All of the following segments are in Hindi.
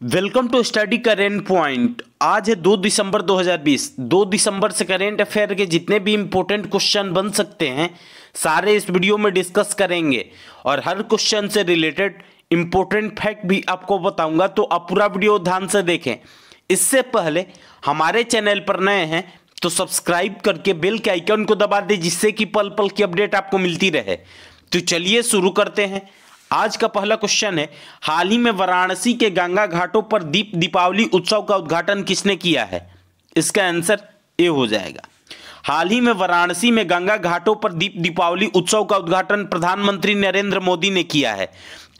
Welcome to study current point. आज है 2 दिसंबर 2020। 2 दिसंबर से करेंट अफेयर के जितने भी इंपॉर्टेंट क्वेश्चन बन सकते हैं सारे इस वीडियो में डिस्कस करेंगे और हर क्वेश्चन से रिलेटेड इंपॉर्टेंट फैक्ट भी आपको बताऊंगा, तो आप पूरा वीडियो ध्यान से देखें। इससे पहले हमारे चैनल पर नए हैं तो सब्सक्राइब करके बेल के आइकन को दबा दें, जिससे कि पल पल की अपडेट आपको मिलती रहे। तो चलिए शुरू करते हैं। आज का पहला क्वेश्चन है, हाल ही में वाराणसी के गंगा घाटों पर दीपावली उत्सव का उद्घाटन किसने किया है? इसका आंसर ए हो जाएगा। हाल ही में वाराणसी में गंगा घाटों पर दीपावली उत्सव का उद्घाटन प्रधानमंत्री नरेंद्र मोदी ने किया है।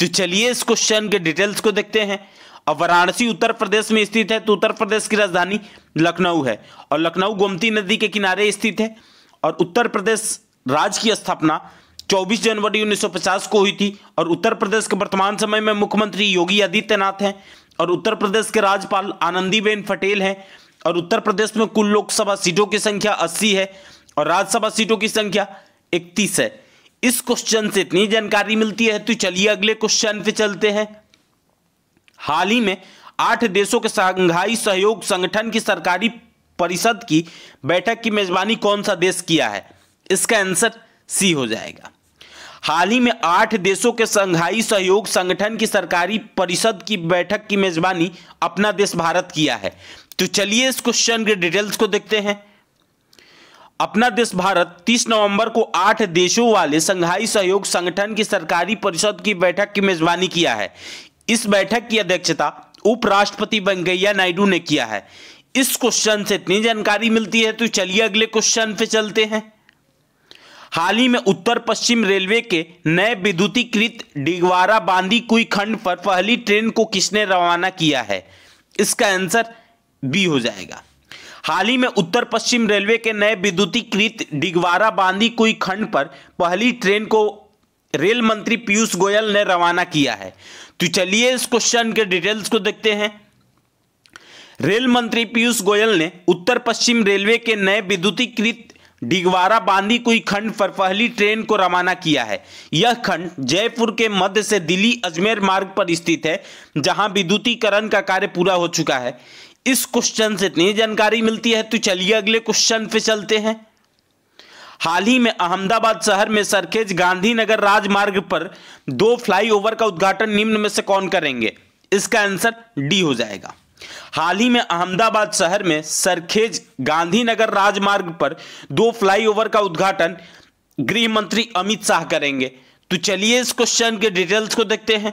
तो चलिए इस क्वेश्चन के डिटेल्स को देखते हैं। अब वाराणसी उत्तर प्रदेश में स्थित है, तो उत्तर प्रदेश की राजधानी लखनऊ है और लखनऊ गोमती नदी के किनारे स्थित है। और उत्तर प्रदेश राज्य की स्थापना 24 जनवरी 1950 को हुई थी और उत्तर प्रदेश के वर्तमान समय में मुख्यमंत्री योगी आदित्यनाथ हैं और उत्तर प्रदेश के राज्यपाल आनंदीबेन पटेल हैं। और उत्तर प्रदेश में कुल लोकसभा सीटों की संख्या 80 है और राज्यसभा सीटों की संख्या 31 है। इस क्वेश्चन से इतनी जानकारी मिलती है। तो चलिए अगले क्वेश्चन पे चलते हैं। हाल ही में 8 देशों के शंघाई सहयोग संगठन की सरकारी परिषद की बैठक की मेजबानी कौन सा देश किया है? इसका आंसर सी हो जाएगा। हाल ही में 8 देशों के शंघाई सहयोग संगठन की सरकारी परिषद की बैठक की मेजबानी अपना देश भारत किया है। तो चलिए इस क्वेश्चन के डिटेल्स को देखते हैं। अपना देश भारत 30 नवंबर को 8 देशों वाले शंघाई सहयोग संगठन की सरकारी परिषद की बैठक की मेजबानी किया है। इस बैठक की अध्यक्षता उपराष्ट्रपति वेंकैया नायडू ने किया है। इस क्वेश्चन से इतनी जानकारी मिलती है। तो चलिए अगले क्वेश्चन पे चलते हैं। हाल ही में उत्तर पश्चिम रेलवे के नए विद्युतीकृत डिगवारा बांदीकुई खंड पर पहली ट्रेन को किसने रवाना किया है? इसका आंसर बी हो जाएगा। हाल ही में उत्तर पश्चिम रेलवे के नए विद्युतीकृत डिगवारा बांदीकुई खंड पर पहली ट्रेन को रेल मंत्री पीयूष गोयल ने रवाना किया है। तो चलिए इस क्वेश्चन के डिटेल्स को देखते हैं। रेल मंत्री पीयूष गोयल ने उत्तर पश्चिम रेलवे के नए विद्युतीकृत डिगवारा बांदीकुई खंड पर पहली ट्रेन को रवाना किया है। यह खंड जयपुर के मध्य से दिल्ली अजमेर मार्ग पर स्थित है, जहां विद्युतीकरण का कार्य पूरा हो चुका है। इस क्वेश्चन से इतनी जानकारी मिलती है। तो चलिए अगले क्वेश्चन पे चलते हैं। हाल ही में अहमदाबाद शहर में सरखेज गांधीनगर राजमार्ग पर 2 फ्लाईओवर का उद्घाटन निम्न में से कौन करेंगे? इसका आंसर डी हो जाएगा। हाल ही में अहमदाबाद शहर में सरखेज गांधीनगर राजमार्ग पर 2 फ्लाईओवर का उद्घाटन गृह मंत्री अमित शाह करेंगे। तो चलिए इस क्वेश्चन के डिटेल्स को देखते हैं।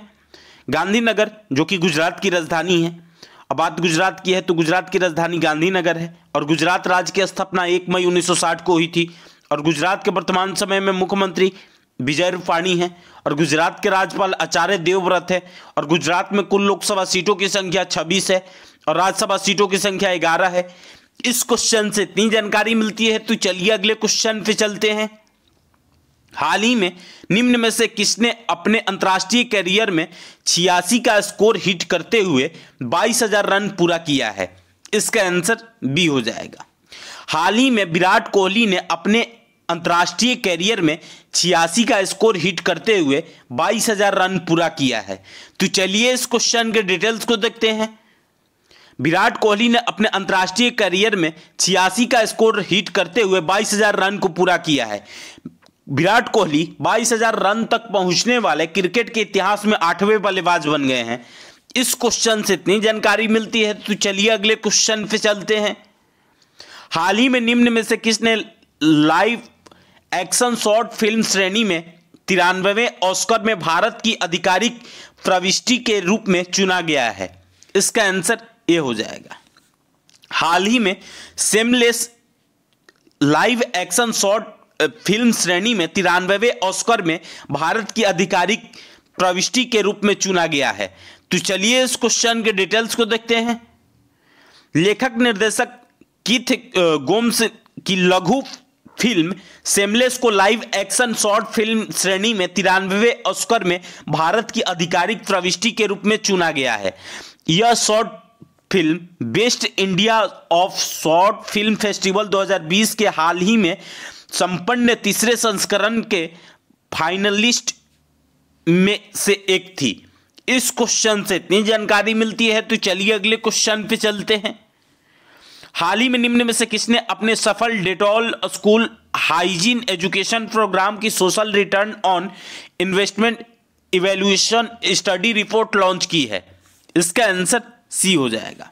गांधीनगर जो कि गुजरात की राजधानी है। अब बात गुजरात की है तो गुजरात की राजधानी गांधीनगर है और गुजरात राज्य की स्थापना 1 मई 1960 को हुई थी और गुजरात के वर्तमान समय में मुख्यमंत्री विजय रूपाणी है और गुजरात के राज्यपाल आचार्य देवव्रत है। और गुजरात में कुल लोकसभा सीटों की संख्या 26 है और राज्यसभा सीटों की संख्या 11 है। इस क्वेश्चन से इतनी जानकारी मिलती है। तो चलिए अगले क्वेश्चन पे चलते हैं। हाल ही में निम्न में से किसने अपने अंतर्राष्ट्रीय करियर में 86 का स्कोर हिट करते हुए 22,000 रन पूरा किया है? इसका आंसर बी हो जाएगा। हाल ही में विराट कोहली ने अपने अंतर्राष्ट्रीय कैरियर में 86 का स्कोर हिट करते हुए 22,000 रन पूरा किया है। तो चलिए इस क्वेश्चन के डिटेल्स को देखते हैं। विराट कोहली ने अपने अंतर्राष्ट्रीय कैरियर में 86 का स्कोर हिट करते हुए 22,000 रन को पूरा किया है। विराट कोहली 22,000 रन तक पहुंचने वाले क्रिकेट के इतिहास में 8वें बल्लेबाज बन गए हैं। इस क्वेश्चन से इतनी जानकारी मिलती है। तो चलिए अगले क्वेश्चन पे चलते हैं। हाल ही में निम्न में से किसने लाइव एक्शन शॉर्ट फिल्म श्रेणी में 93वें ऑस्कर में भारत की आधिकारिक प्रविष्टि के रूप में चुना गया है? इसका आंसर ए हो जाएगा। हाल ही में seamless live action short film श्रेणी में 93वें ऑस्कर में भारत की आधिकारिक प्रविष्टि के रूप में चुना गया है। तो चलिए इस क्वेश्चन के डिटेल्स को देखते हैं। लेखक निर्देशक कीथ गोम्स की लघु फिल्म सेमलेस को लाइव एक्शन शॉर्ट फिल्म श्रेणी में 93वें ऑस्कर में भारत की आधिकारिक प्रविष्टि के रूप में चुना गया है। यह short film best India of short film festival 2020 के हाल ही में संपन्न तीसरे संस्करण के फाइनलिस्ट में से एक थी। इस क्वेश्चन से इतनी जानकारी मिलती है। तो चलिए अगले क्वेश्चन पे चलते हैं। हाल ही में निम्न में से किसने अपने सफल Dettol school hygiene education programme की social return on investment evaluation study report launch की है? इसका आंसर सी हो जाएगा।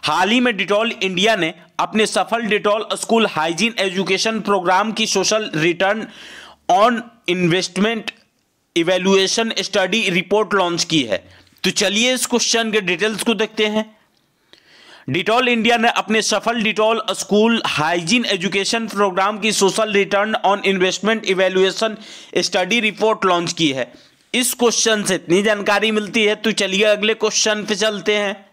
हाल ही में डेटॉल इंडिया ने अपने सफल Dettol school hygiene education programme की social return on investment evaluation study report launch की है। तो चलिए इस क्वेश्चन के डिटेल्स को देखते हैं। डेटॉल इंडिया ने अपने सफल Dettol school hygiene education programme की social return on investment evaluation study report launch की है। इस क्वेश्चन से इतनी जानकारी मिलती है। तो चलिए अगले क्वेश्चन पे चलते हैं।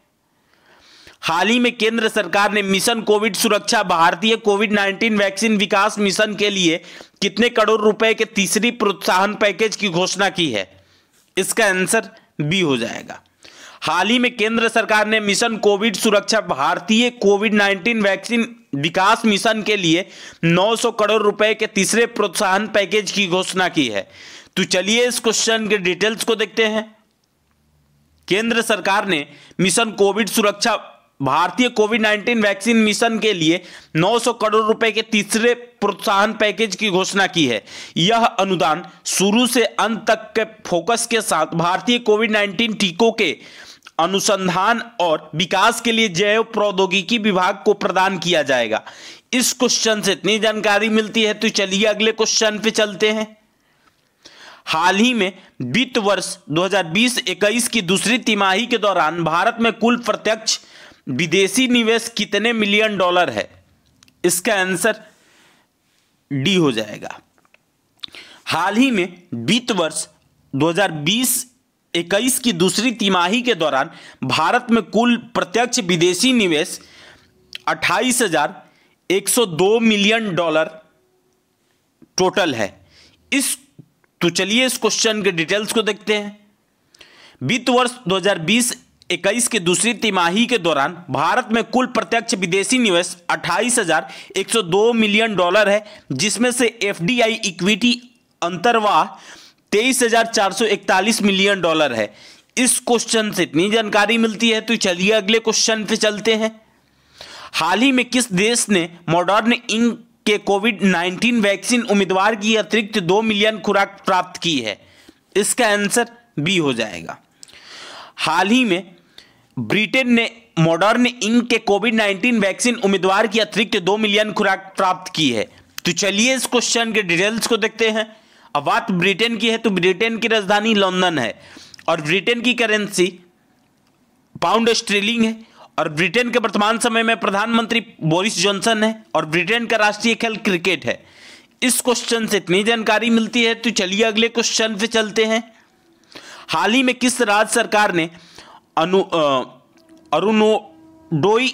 हाल ही में केंद्र सरकार ने मिशन कोविड सुरक्षा भारतीय कोविड-19 वैक्सीन विकास मिशन के लिए कितने करोड़ रुपए के तीसरी प्रोत्साहन पैकेज की घोषणा की है? इसका आंसर बी हो जाएगा। हाल ही में केंद्र सरकार ने मिशन कोविड सुरक्षा भारतीय कोविड-19 वैक्सीन विकास मिशन के लिए 900 करोड़ रुपए के तीसरे प्रोत्साहन पैकेज की घोषणा की है। तो चलिए इस क्वेश्चन के डिटेल्स को देखते हैं। केंद्र सरकार ने मिशन कोविड सुरक्षा भारतीय कोविड-19 वैक्सीन मिशन के लिए 900 करोड़ रुपए के तीसरे प्रोत्साहन पैकेज की घोषणा की है। यह अनुदान शुरू से अंत तक के फोकस के साथ भारतीय कोविड-19 टीकों के अनुसंधान और विकास के लिए जैव प्रौद्योगिकी विभाग को प्रदान किया जाएगा। इस क्वेश्चन से इतनी जानकारी मिलती है। तो चलिए अगले क्वेश्चन पे चलते हैं। हाल ही में वित्त वर्ष 2020-21 की दूसरी तिमाही के दौरान भारत में कुल प्रत्यक्ष विदेशी निवेश कितने मिलियन डॉलर है? इसका आंसर डी हो जाएगा। हाल ही में वित्त वर्ष 2020-21 की दूसरी तिमाही के दौरान भारत में कुल प्रत्यक्ष विदेशी निवेश 28,102 मिलियन डॉलर टोटल है। तो चलिए इस क्वेश्चन के डिटेल्स को देखते हैं। वित्त वर्ष 2020-21 की दूसरी तिमाही के दौरान भारत में कुल प्रत्यक्ष विदेशी निवेश 28,102 मिलियन डॉलर है, जिसमें से एफडीआई इक्विटी अंतर्वाह 23,441 मिलियन डॉलर है। इस क्वेश्चन से इतनी जानकारी मिलती है। तो चलिए अगले क्वेश्चन पे चलते हैं। हाल ही में किस देश ने मॉडर्ना इंक के कोविड-19 वैक्सीन उम्मीदवार की अतिरिक्त 2 मिलियन खुराक प्राप्त की है? इसका आंसर बी हो जाएगा। हाल ही में ब्रिटेन ने मॉडर्ना इंक के कोविड-19 वैक्सीन उम्मीदवार की अतिरिक्त 2 मिलियन खुराक प्राप्त की है। तो चलिए इस क्वेश्चन के डिटेल्स को देखते हैं। अब बात ब्रिटेन की है तो ब्रिटेन की राजधानी लंदन है और ब्रिटेन की करेंसी पाउंड स्टर्लिंग है और ब्रिटेन के वर्तमान समय में प्रधानमंत्री बोरिस जॉनसन है और ब्रिटेन का राष्ट्रीय खेल क्रिकेट है। इस क्वेश्चन से इतनी जानकारी मिलती है। तो चलिए अगले क्वेश्चन पे चलते हैं। हाल ही में किस राज्य सरकार ने अरुणोदय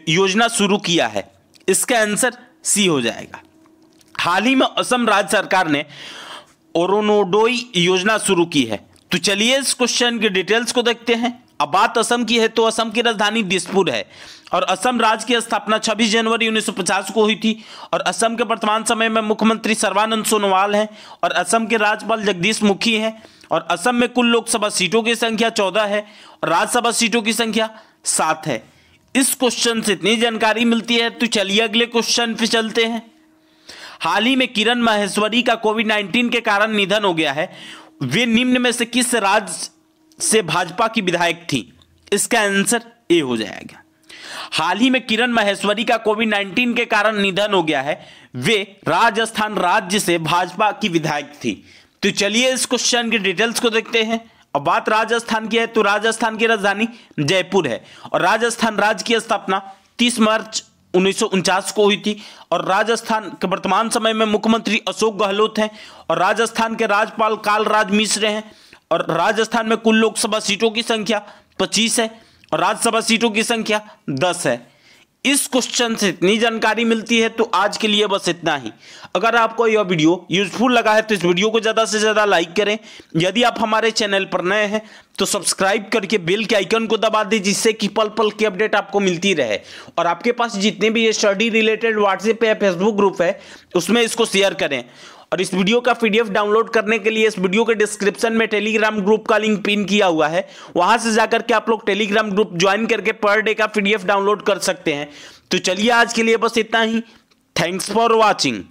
योजना शुरू किया है? इसका आंसर सी हो जाएगा। हाल ही में असम राज्य सरकार ने अरुणोदय योजना शुरू की है। तो चलिए इस क्वेश्चन के डिटेल्स को देखते हैं। अब बात असम की है तो असम की राजधानी दिसपुर है और असम राज्य की स्थापना 26 जनवरी 1950 को हुई थी और असम के वर्तमान समय में मुख्यमंत्री सर्बानंद सोनोवाल हैं और असम के राज्यपाल जगदीश मुखी हैं और असम में कुल लोकसभा सीटों की संख्या 14 है और राज्यसभा सीटों की संख्या 7 है। इस क्वेश्चन से इतनी जानकारी मिलती है। तो चलिए अगले क्वेश्चन पे चलते हैं। हाल ही में किरण माहेश्वरी का कोविड-19 के कारण निधन हो गया है। वे निम्न में से किस राज्य से भाजपा की विधायक थी? इसका आंसर ए हो जाएगा। हाल ही में किरण माहेश्वरी का कोविड-19 के कारण निधन हो गया है। वे राजस्थान राज्य से भाजपा की विधायक थी। तो चलिए इस क्वेश्चन के डिटेल्स को देखते हैं। अब बात राजस्थान की है तो राजस्थान की राजधानी जयपुर है और राजस्थान राज्य की स्थापना 30 मार्च 1949 को हुई थी और राजस्थान के वर्तमान समय में मुख्यमंत्री अशोक गहलोत हैं और राजस्थान के राज्यपाल कालराज मिश्र हैं और राजस्थान में कुल लोकसभा सीटों की संख्या 25 है और राज्यसभा सीटों की संख्या 10 है। इस क्वेश्चन से इतनी जानकारी मिलती है। तो आज के लिए बस इतना ही। अगर आपको यह वीडियो यूजफुल लगा है तो इस वीडियो को ज़्यादा से ज़्यादा लाइक करें। यदि आप हमारे चैनल पर नए हैं तो सब्सक्राइब करके बेल के आइकन को दबा दें, जिससे कि पल पल की अपडेट आपको मिलती रहे और आपके पास जितने भी ये स्टडी रिलेटेड व्हाट्सएप या फेसबुक ग्रुप है उसमें इसको शेयर करें और इस वीडियो का पीडीएफ डाउनलोड करने के लिए इस वीडियो के डिस्क्रिप्शन में टेलीग्राम ग्रुप का लिंक पिन किया हुआ है, वहां से जाकर के आप लोग टेलीग्राम ग्रुप ज्वाइन करके पर डे का पीडीएफ डाउनलोड कर सकते हैं। तो चलिए आज के लिए बस इतना ही। Thanks for watching.